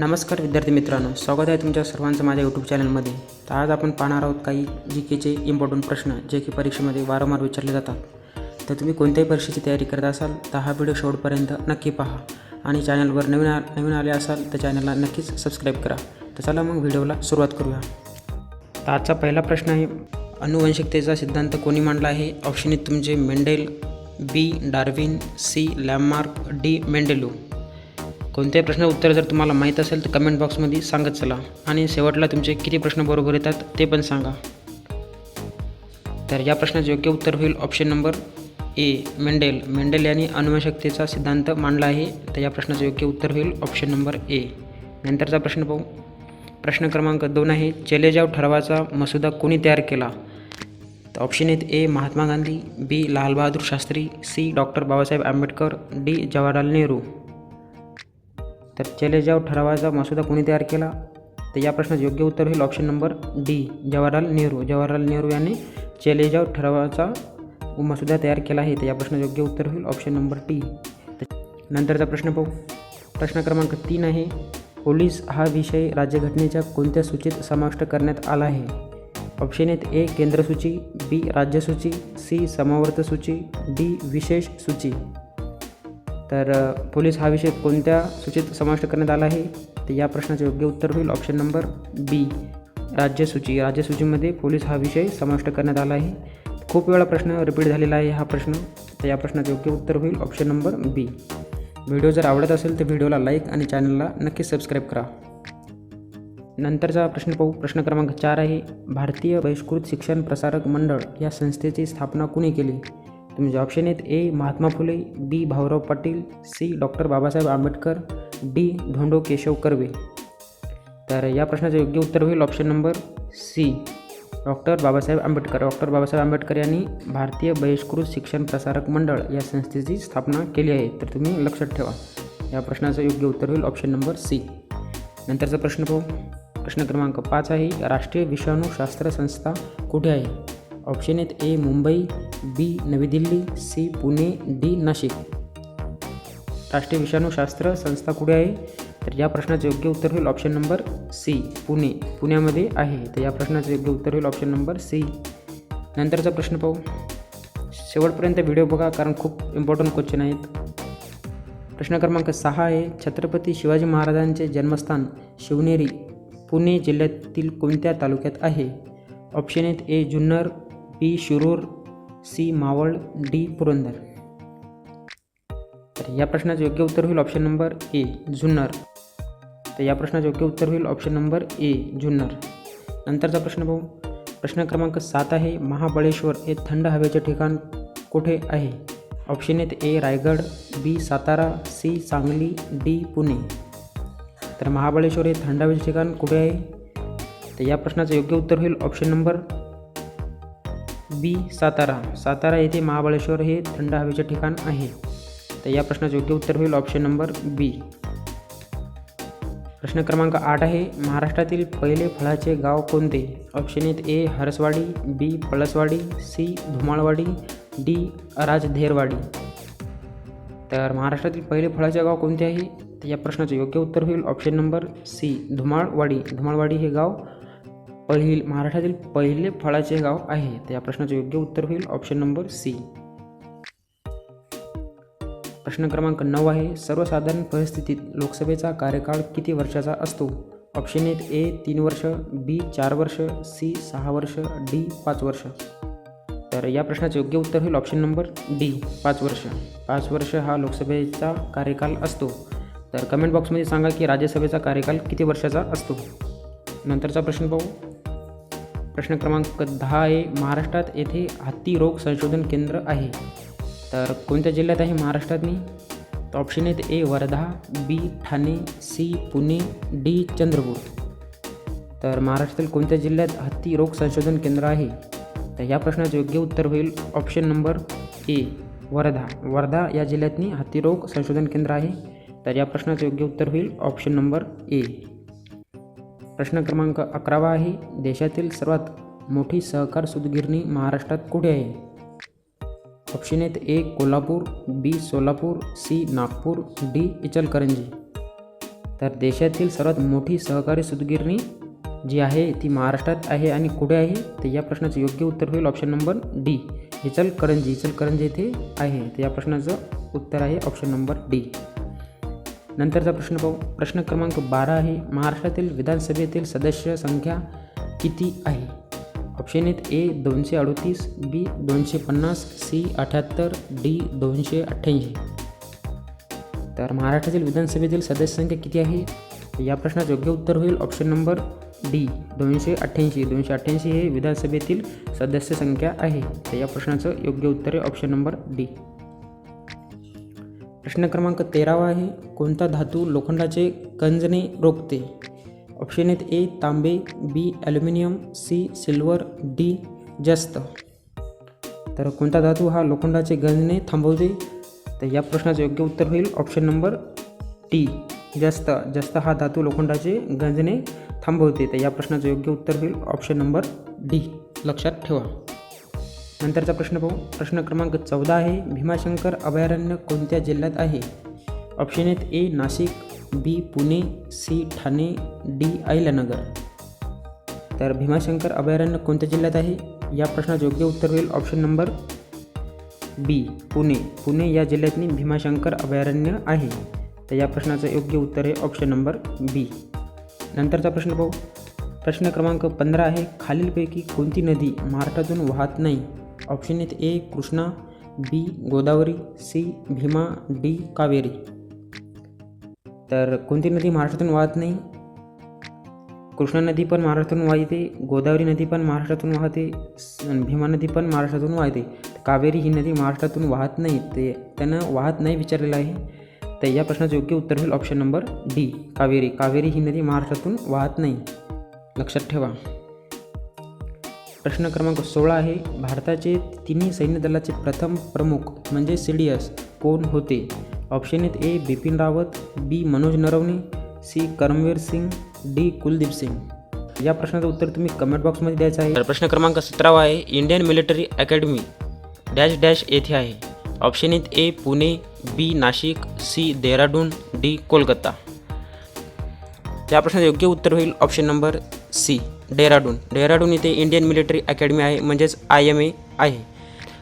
नमस्कार विद्यार्थी मित्रांनो, स्वागत आहे तुमच्या सर्वांचं माझ्या यूट्यूब चॅनलमध्ये. तर आज आपण पाहणार आहोत काही जीकेचे इम्पॉर्टंट प्रश्न जे की परीक्षेमध्ये वारंवार विचारले जातात. तर तुम्ही कोणत्याही परीक्षेची तयारी करत असाल तर हा व्हिडिओ शेवटपर्यंत नक्की पहा आणि चॅनलवर नवीन आले असाल तर चॅनलला नक्कीच सबस्क्राईब करा. तर चला मग व्हिडिओला सुरुवात करूया. तर आजचा पहिला प्रश्न आहे, अनुवंशिकतेचा सिद्धांत कोणी मांडला आहे? ऑप्शन आहेत तुमचे मेंडेल, बी डार्विन, सी लॅमार्क, डी मेंडेलू. कोणत्याही प्रश्नाचं उत्तर जर तुम्हाला माहीत असेल तर कमेंट बॉक्समध्ये सांगत चला आणि शेवटला तुमचे किती प्रश्न बरोबर येतात ते पण सांगा. तर या प्रश्नाचे योग्य उत्तर होईल ऑप्शन नंबर ए मेंडेल यांनी अनुवंशिकतेचा सिद्धांत मांडला आहे. तर या प्रश्नाचे योग्य उत्तर होईल ऑप्शन नंबर ए. नंतरचा प्रश्न पाहू. प्रश्न क्रमांक 2 आहे, चलेजाव ठरावाचा मसुदा कोणी तयार केला? तर ऑप्शन आहेत A Mahatma Gandhi, B Lal Bahadur Shastri, C doctor Babasaheb Ambedkar, D Jawaharlal Nehru. तर चलेजाव ठरावाचा मसुदा कोणी तयार केला? तर या प्रश्नाचं योग्य उत्तर होईल option number D Jawaharlal Nehru यांनी चलेजाव ठरावाचा मसुदा तयार केला आहे. तर या प्रश्नाचं योग्य उत्तर होईल ऑप्शन नंबर डी. नंतरचा प्रश्न पाहू. प्रश्न क्रमांक 3 आहे, पोलीस हा विषय राज्यघटनेच्या कोणत्या सूचीत समाविष्ट करण्यात आला आहे? ऑप्शन आहेत ए केंद्रसूची, बी राज्यसूची, सी समवर्त सूची, डी विशेष सूची. तर पोलीस हा विषय कोणत्या सूचीत समाविष्ट करण्यात आला आहे? तर या प्रश्नाचे योग्य उत्तर होईल ऑप्शन नंबर बी राज्यसूचीमध्ये पोलीस हा विषय समाविष्ट करण्यात आला आहे. खूप वेळा प्रश्न रिपीट झालेला आहे हा प्रश्न. तर या प्रश्नाचे योग्य उत्तर होईल ऑप्शन नंबर बी. व्हिडिओ जर आवडत असेल तर व्हिडिओला लाईक आणि चॅनलला नक्की सबस्क्राईब करा. नंतरचा प्रश्न पाहू. प्रश्न क्रमांक 4 आहे, भारतीय बहिष्कृत शिक्षण प्रसारक मंडळ या संस्थेची स्थापना कुणी केली? तुमचे ऑप्शन आहेत A Mahatma Phule, B Bhaurao Patil, C doctor Babasaheb Ambedkar, D Dhondo Keshav Karve. तर या प्रश्नाचे योग्य उत्तर होईल option number C doctor Babasaheb Ambedkar यांनी भारतीय बहिष्कृत शिक्षण प्रसारक मंडळ या संस्थेची स्थापना केली आहे. तर तुम्ही लक्षात ठेवा, या प्रश्नाचं योग्य उत्तर होईल ऑप्शन नंबर सी. नंतरचा प्रश्न पाहू. प्रश्न क्रमांक 5 आहे, राष्ट्रीय विषाणूशास्त्र संस्था कुठे आहे? ऑप्शन आहेत ए मुंबई, बी नवी दिल्ली, सी पुणे, डी नाशिक. राष्ट्रीय विषाणूशास्त्र संस्था कुठे आहे? तर या प्रश्नाचे योग्य उत्तर होईल ऑप्शन नंबर सी पुण्यामध्ये आहे. तर या प्रश्नाचे योग्य उत्तर होईल ऑप्शन नंबर सी. नंतरचा प्रश्न पाहू. शेवटपर्यंत व्हिडिओ बघा कारण खूप इम्पॉर्टंट क्वेश्चन आहेत. प्रश्न क्रमांक 6 आहे, छत्रपती शिवाजी महाराजांचे जन्मस्थान शिवनेरी पुणे जिल्ह्यातील कोणत्या तालुक्यात आहे? ऑप्शन आहेत ए जुन्नर, बी शिरूर, सी मावळ, डी पुरंदर. तर या प्रश्नाचं योग्य उत्तर होईल ऑप्शन नंबर ए जुन्नर. तर या प्रश्नाचं योग्य उत्तर होईल ऑप्शन नंबर ए जुन्नर. नंतरचा प्रश्न पाहू. प्रश्न क्रमांक 7 आहे, महाबळेश्वर हे थंड हवेचे ठिकाण कुठे आहे? ऑप्शन आहेत ए रायगड, बी सातारा, सी सांगली, डी पुणे. तर महाबळेश्वर हे थंड हवेचे ठिकाण कुठे आहे? तर या प्रश्नाचं योग्य उत्तर होईल ऑप्शन नंबर बी सातारा येथे महाबळेश्वर हे थंड हवेचे ठिकाण आहे. तर या प्रश्नाचं योग्य उत्तर होईल ऑप्शन नंबर बी. प्रश्न क्रमांक 8 आहे, महाराष्ट्रातील पहिले फळाचे गाव कोणते? ऑप्शन आहेत ए हरसवाडी, बी पळसवाडी, सी धुमाळवाडी, डी राजधेरवाडी. तर महाराष्ट्रातील पहिले फळाचे गाव कोणते आहे? तर या प्रश्नाचं योग्य उत्तर होईल ऑप्शन नंबर सी धुमाळवाडी हे गाव महाराष्ट्रातील पहिले फळाचे गाव आहे. तर या प्रश्नाचे योग्य उत्तर होईल ऑप्शन नंबर सी. प्रश्न क्रमांक 9 आहे, सर्वसाधारण परिस्थितीत लोकसभेचा कार्यकाळ किती वर्षाचा असतो? ऑप्शन आहेत ए 3 वर्ष, बी 4 वर्ष, सी 6 वर्ष, डी 5 वर्ष. तर या प्रश्नाचे योग्य उत्तर होईल ऑप्शन नंबर डी 5 वर्ष. 5 वर्ष हा लोकसभेचा कार्यकाल असतो. तर कमेंट बॉक्समध्ये सांगा की राज्यसभेचा कार्यकाल किती वर्षाचा असतो. नंतरचा प्रश्न पाहू. प्रश्न क्रमांक 10 आहे, महाराष्ट्रात येथे हत्ती रोग संशोधन केंद्र आहे. तर कोणत्या जिल्ह्यात आहे महाराष्ट्रातनी? तर ऑप्शन आहेत ए वर्धा, बी ठाणे, सी पुणे, डी चंद्रपूर. तर महाराष्ट्रातील कोणत्या जिल्ह्यात हत्ती रोग संशोधन केंद्र आहे? तर या प्रश्नाचे योग्य उत्तर होईल ऑप्शन नंबर ए वर्धा या जिल्ह्यातनी हत्ती रोग संशोधन केंद्र आहे. तर या प्रश्नाचे योग्य उत्तर होईल ऑप्शन नंबर ए. प्रश्न क्रमांक 11 आहे, देशातील सर्वात मोठी सहकार सूतगिरणी महाराष्ट्रात कुठे आहे? ऑप्शन आहेत ए कोल्हापूर, बी सोलापूर, सी नागपूर, डी इचलकरंजी. तर देशातील सर्वात मोठी सहकारी सूतगिरणी जी आहे ती महाराष्ट्रात आहे आणि कुठे आहे, तर या प्रश्नाचं योग्य उत्तर होईल ऑप्शन नंबर डी, इचलकरंजी येथे आहे. तर या प्रश्नाचं उत्तर आहे ऑप्शन नंबर डी. नंतरचा प्रश्न पाहू. प्रश्न क्रमांक 12 आहे, महाराष्ट्रातील विधानसभेतील सदस्य संख्या किती आहे? ऑप्शन आहेत ए 238, बी 250, सी 78, डी 288. तर महाराष्ट्रातील विधानसभेतील सदस्य संख्या किती आहे? या प्रश्नाचं योग्य उत्तर होईल ऑप्शन नंबर डी 288. 288 हे विधानसभेतील सदस्य संख्या आहे. तर या प्रश्नाचं योग्य उत्तर आहे ऑप्शन नंबर डी. प्रश्न क्रमांक 13 आहे, कोणता धातू लोखंडाचे गंजणे रोखते? ऑप्शन आहेत ए तांबे, बी ॲल्युमिनियम, सी सिल्वर, डी जस्त. तर कोणता धातू हा लोखंडाचे गंजणे थांबवते? तर या प्रश्नाचं योग्य उत्तर होईल ऑप्शन नंबर डी जस्त हा धातू लोखंडाचे गंजणे थांबवते. तर या प्रश्नाचं योग्य उत्तर होईल ऑप्शन नंबर डी, लक्षात ठेवा. नंतरचा प्रश्न पाहू. प्रश्न क्रमांक 14 आहे, भीमाशंकर अभयारण्य कोणत्या जिल्ह्यात आहे? ऑप्शन आहेत ए नाशिक, बी पुणे, सी ठाणे, डी अहिल्यानगर. तर भीमाशंकर अभयारण्य कोणत्या जिल्ह्यात आहे? या प्रश्नाचं योग्य उत्तर होईल ऑप्शन नंबर बी पुणे या जिल्ह्यातनी भीमाशंकर अभयारण्य आहे. तर या प्रश्नाचं योग्य उत्तर आहे ऑप्शन नंबर बी. नंतरचा प्रश्न पाहू. प्रश्न क्रमांक 15 आहे, खालीलपैकी कोणती नदी महाराष्ट्रातून वाहत नाही? ऑप्शन आहेत ए कृष्णा, बी गोदावरी, सी भीमा, डी कावेरी. तर कोणती नदी महाराष्ट्रातून वाहत नाही? कृष्णा नदी पण महाराष्ट्रातून वाहते, गोदावरी नदी पण महाराष्ट्रातून वाहते, भीमा नदी पण महाराष्ट्रातून वाहते. कावेरी ही नदी महाराष्ट्रातून वाहत नाही. ते त्यानं वाहत नाही विचारलेलं आहे. तर या प्रश्नाचं योग्य उत्तर होईल ऑप्शन नंबर डी कावेरी ही नदी महाराष्ट्रातून वाहत नाही, लक्षात ठेवा. प्रश्न क्रमांक 16 आहे, भारताचे तिन्ही सैन्य दलाचे प्रथम प्रमुख म्हणजे CDS कोण होते? ऑप्शन आहेत ए बिपिन रावत, बी मनोज नरवणे, सी करमवीर सिंग, डी कुलदीप सिंग. या प्रश्नाचं उत्तर तुम्ही कमेंट बॉक्समध्ये द्यायचं आहे. तर प्रश्न क्रमांक 17 आहे, Indian military academy dash dash येथे आहे. ऑप्शन आहेत ए पुणे, बी नाशिक, सी देहराडून, डी कोलकाता. या प्रश्नाचं योग्य उत्तर होईल ऑप्शन नंबर सी डेहराडून येथे इंडियन मिलिटरी अकॅडमी आहे, म्हणजेच IMA आहे.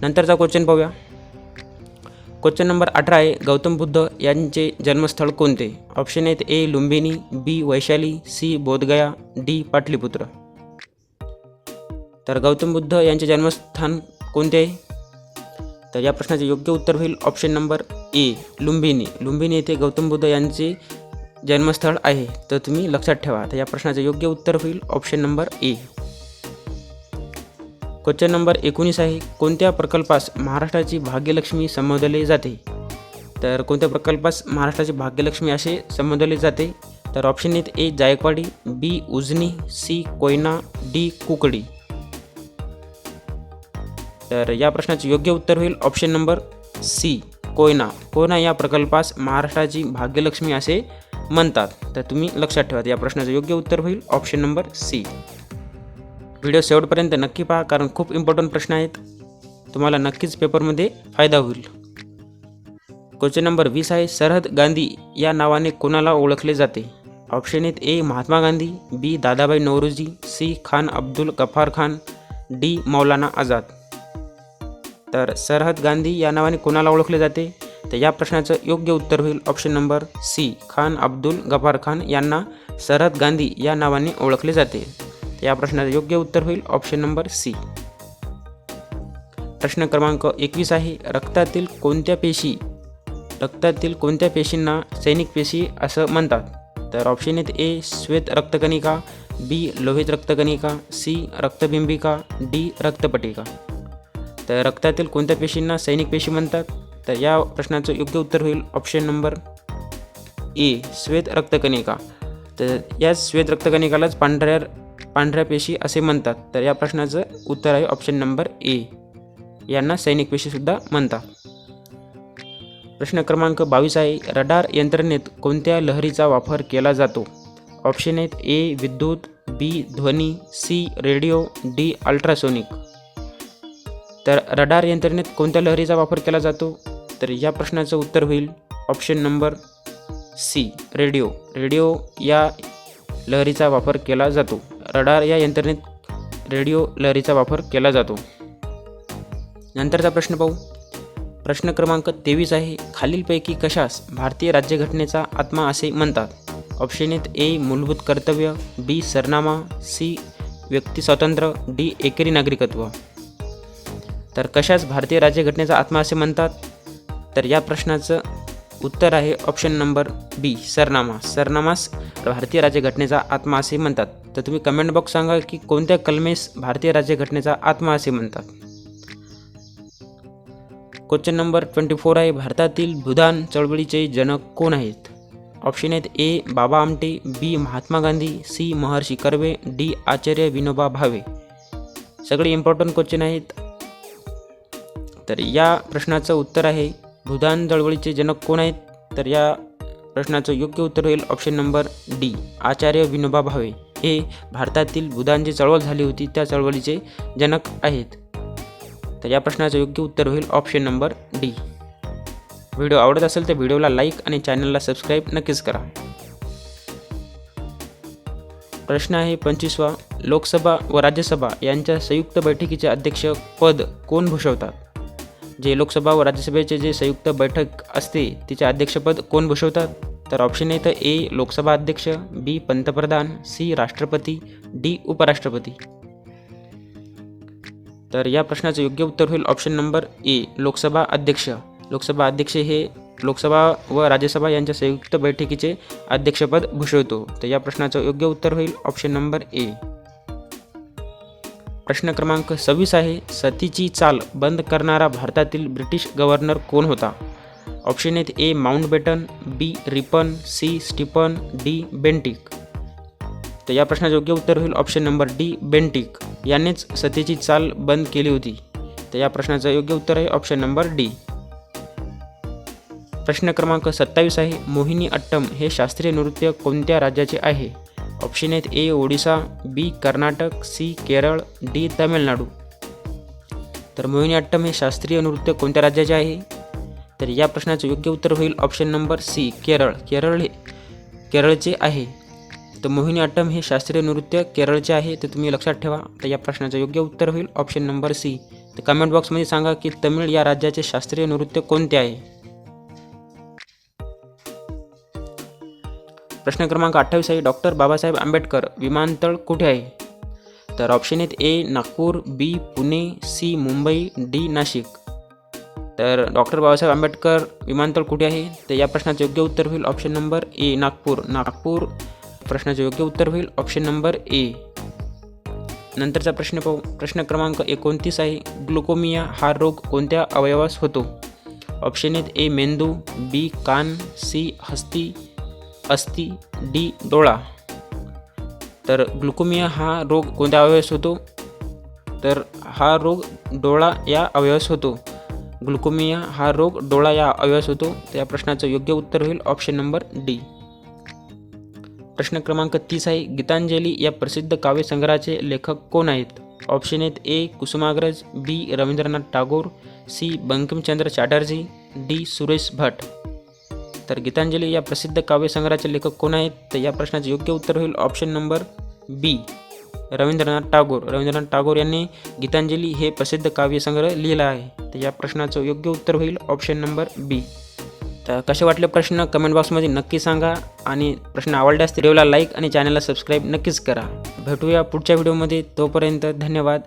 नंतरचा क्वेश्चन पाहूया. क्वेश्चन नंबर 18 आहे, गौतम बुद्ध यांचे जन्मस्थळ कोणते? ऑप्शन आहेत ए लुंबिनी, बी वैशाली, सी बोधगया, डी पाटलीपुत्र. तर गौतम बुद्ध यांचे जन्मस्थान कोणते आहे? तर या प्रश्नाचे योग्य उत्तर होईल ऑप्शन नंबर ए लुंबिनी येथे गौतम बुद्ध यांचे जन्मस्थळ आहे. तर तुम्ही लक्षात ठेवा. तर या प्रश्नाचे योग्य उत्तर होईल option number A. Question number 19 आहे, कोणत्या प्रकल्पास महाराष्ट्राची भाग्यलक्ष्मी संबोधले जाते? तर कोणत्या प्रकल्पास महाराष्ट्राची भाग्यलक्ष्मी असे संबोधले जाते? तर ऑप्शन आहेत ए जायकवाडी, बी उजनी, सी कोयना, डी कुकडी. तर या प्रश्नाचे योग्य उत्तर होईल ऑप्शन नंबर सी कोयना या प्रकल्पास महाराष्ट्राची भाग्यलक्ष्मी असे म्हणतात. तर तुम्ही लक्षात ठेवा. या प्रश्नाचं योग्य उत्तर होईल ऑप्शन नंबर सी. व्हिडिओ शेवटपर्यंत नक्की पहा, कारण खूप इम्पॉर्टंट प्रश्न आहेत. तुम्हाला नक्कीच पेपरमध्ये फायदा होईल. क्वेश्चन नंबर 20 आहे, सरहद गांधी या नावाने कोणाला ओळखले जाते? ऑप्शन आहेत A Mahatma Gandhi, B Dadabhai Naoroji, C Khan Abdul Ghaffar Khan, D Maulana Azad. तर सरहद गांधी या नावाने कोणाला ओळखले जाते? तर या प्रश्नाचं योग्य उत्तर होईल option number C Khan Abdul Ghaffar Khan यांना सरहद गांधी या नावाने ओळखले जाते. या प्रश्नाचं योग्य उत्तर होईल ऑप्शन नंबर सी. प्रश्न क्रमांक 21 आहे, रक्तातील कोणत्या पेशींना सैनिक पेशी असं म्हणतात? तर ऑप्शन आहेत ए श्वेत रक्तकणिका, बी लोहित रक्तकणिका, सी रक्तबिंबिका, डी रक्तपटिका. तर रक्तातील कोणत्या पेशींना सैनिक पेशी म्हणतात? तर या प्रश्नाचं योग्य उत्तर होईल ऑप्शन नंबर ए श्वेत रक्तकणिका. तर या श्वेत रक्तकणिकालाच पांढऱ्या पेशी असे म्हणतात. तर या प्रश्नाचं उत्तर आहे ऑप्शन नंबर ए, यांना सैनिक पेशीसुद्धा म्हणतात. प्रश्न क्रमांक 22 आहे, रडार यंत्रणेत कोणत्या लहरीचा वापर केला जातो? ऑप्शन आहेत ए विद्युत, बी ध्वनी, सी रेडिओ, डी अल्ट्रासोनिक. तर रडार यंत्रणेत कोणत्या लहरीचा वापर केला जातो? तर या प्रश्नाचं उत्तर होईल option number C. Radio. Radio या लहरीचा वापर केला जातो. रडार या यंत्रणेत रेडिओ लहरीचा वापर केला जातो. नंतरचा प्रश्न पाहू. प्रश्न क्रमांक 23 आहे. खालीलपैकी कशास भारतीय राज्यघटनेचा आत्मा असे म्हणतात? ऑप्शन आहेत ए. मूलभूत कर्तव्य, बी. सरनामा, सी. व्यक्ती स्वातंत्र्य, डी. एकेरी नागरिकत्व. तर कशास भारतीय राज्यघटनेचा आत्मा असे म्हणतात? तर या प्रश्नाचं उत्तर आहे ऑप्शन नंबर बी. सरनामा. सरनामास भारतीय राज्यघटनेचा आत्मा असे म्हणतात. तर तुम्ही कमेंट बॉक्स सांगा की कोणत्या कलमेस भारतीय राज्यघटनेचा आत्मा असे म्हणतात. क्वेश्चन नंबर 24 आहे. भारतातील भूदान चळवळीचे जनक कोण आहेत? ऑप्शन आहेत ए. बाबा आमटे, बी. महात्मा गांधी, सी. महर्षी कर्वे, डी. आचार्य विनोबा भावे. सगळे इम्पॉर्टंट क्वेश्चन आहेत. तर या प्रश्नाचं उत्तर आहे भूदान चळवळीचे जनक कोण आहेत? तर या प्रश्नाचं योग्य उत्तर होईल ऑप्शन नंबर डी. आचार्य विनोबा भावे हे भारतातील भूदान जी चळवळ झाली होती त्या चळवळीचे जनक आहेत. तर या प्रश्नाचं योग्य उत्तर होईल ऑप्शन नंबर डी. व्हिडिओ आवडत असेल तर व्हिडिओला लाईक आणि चॅनलला सबस्क्राईब नक्कीच करा. प्रश्न आहे 25वा. लोकसभा व राज्यसभा यांच्या संयुक्त बैठकीचे अध्यक्ष पद कोण भूषवतात? जे लोकसभा व राज्यसभेचे जे संयुक्त बैठक असते तिचे अध्यक्षपद कोण भूषवतात? तर ऑप्शन आहेत ए. लोकसभा अध्यक्ष, बी. पंतप्रधान, सी. राष्ट्रपती, डी. उपराष्ट्रपती. तर या प्रश्नाचं योग्य उत्तर होईल ऑप्शन नंबर ए. लोकसभा अध्यक्ष. लोकसभा अध्यक्ष हे लोकसभा व राज्यसभा यांच्या संयुक्त बैठकीचे अध्यक्षपद भूषवतो. तर या प्रश्नाचं योग्य उत्तर होईल ऑप्शन नंबर ए. प्रश्न क्रमांक 26 आहे. सतीची चाल बंद करणारा भारतातील ब्रिटिश गव्हर्नर कोण होता? ऑप्शन आहेत A. Mountbatten, B. Ripon, C. Stephen, D. Bentinck. तर या प्रश्नाचं योग्य उत्तर होईल ऑप्शन नंबर डी. बेंटिक यांनीच सतीची चाल बंद केली होती. तर या प्रश्नाचं योग्य उत्तर आहे ऑप्शन नंबर डी. प्रश्न क्रमांक 27 आहे. मोहिनी अट्टम हे शास्त्रीय नृत्य कोणत्या राज्याचे आहे? ऑप्शन आहेत ए. ओडिसा, बी. कर्नाटक, सी. केरळ, डी. तामिळनाडू. तर मोहिनी अट्टम हे शास्त्रीय नृत्य कोणत्या राज्याचे आहे? तर या प्रश्नाचं योग्य उत्तर होईल ऑप्शन नंबर सी. केरळ. केरळचे आहे. तर मोहिनी अट्टम हे शास्त्रीय नृत्य केरळचे आहे. ते तुम्ही लक्षात ठेवा. तर या प्रश्नाचं योग्य उत्तर होईल ऑप्शन नंबर सी. तर कमेंट बॉक्समध्ये सांगा की तमिळ या राज्याचे शास्त्रीय नृत्य कोणते आहे. प्रश्न क्रमांक 28 आहे. डॉक्टर बाबासाहेब आंबेडकर विमानतळ कुठे आहे? तर ऑप्शन आहेत ए. नागपूर, बी. पुणे, सी. मुंबई, डी. नाशिक. तर डॉक्टर बाबासाहेब आंबेडकर विमानतळ कुठे आहे? तर या प्रश्नाचं योग्य उत्तर होईल ऑप्शन नंबर ए. नागपूर. प्रश्नाचं योग्य उत्तर होईल ऑप्शन नंबर ए. नंतरचा प्रश्न पाहू. प्रश्न क्रमांक 29 आहे. ग्लुकोमिया हा रोग कोणत्या अवयवास होतो? ऑप्शन आहेत ए. मेंदू, बी. कान, सी. अस्थी, डी. डोळा. तर ग्लुकोमिया हा रोग कोणत्या अवयवास होतो? तर हा रोग डोळा या अवयवास होतो. ग्लुकोमिया हा रोग डोळा या अवयवास होतो. तर या प्रश्नाचं योग्य उत्तर होईल ऑप्शन नंबर डी. प्रश्न क्रमांक 30 आहे. गीतांजली या प्रसिद्ध काव्यसंग्रहाचे लेखक कोण आहेत? ऑप्शन आहेत ए. कुसुमाग्रज, बी. रवींद्रनाथ टागोर, सी. बंकिमचंद्र चॅटर्जी, डी. सुरेश भट. तर गीतांजली या प्रसिद्ध काव्यसंग्रहाचे लेखक कोण आहेत? तर या प्रश्नाचे योग्य उत्तर होईल ऑप्शन नंबर बी. रवींद्रनाथ टागोर यांनी गीतांजली हे प्रसिद्ध काव्यसंग्रह लिहिला आहे. तर या प्रश्नाचं योग्य उत्तर होईल ऑप्शन नंबर बी. तर कसे वाटले प्रश्न कमेंट बॉक्समध्ये नक्की सांगा आणि प्रश्न आवडल्यास व्हिडिओला लाईक आणि चॅनलला सबस्क्राईब नक्कीच करा. भेटूया पुढच्या व्हिडिओमध्ये. तोपर्यंत धन्यवाद.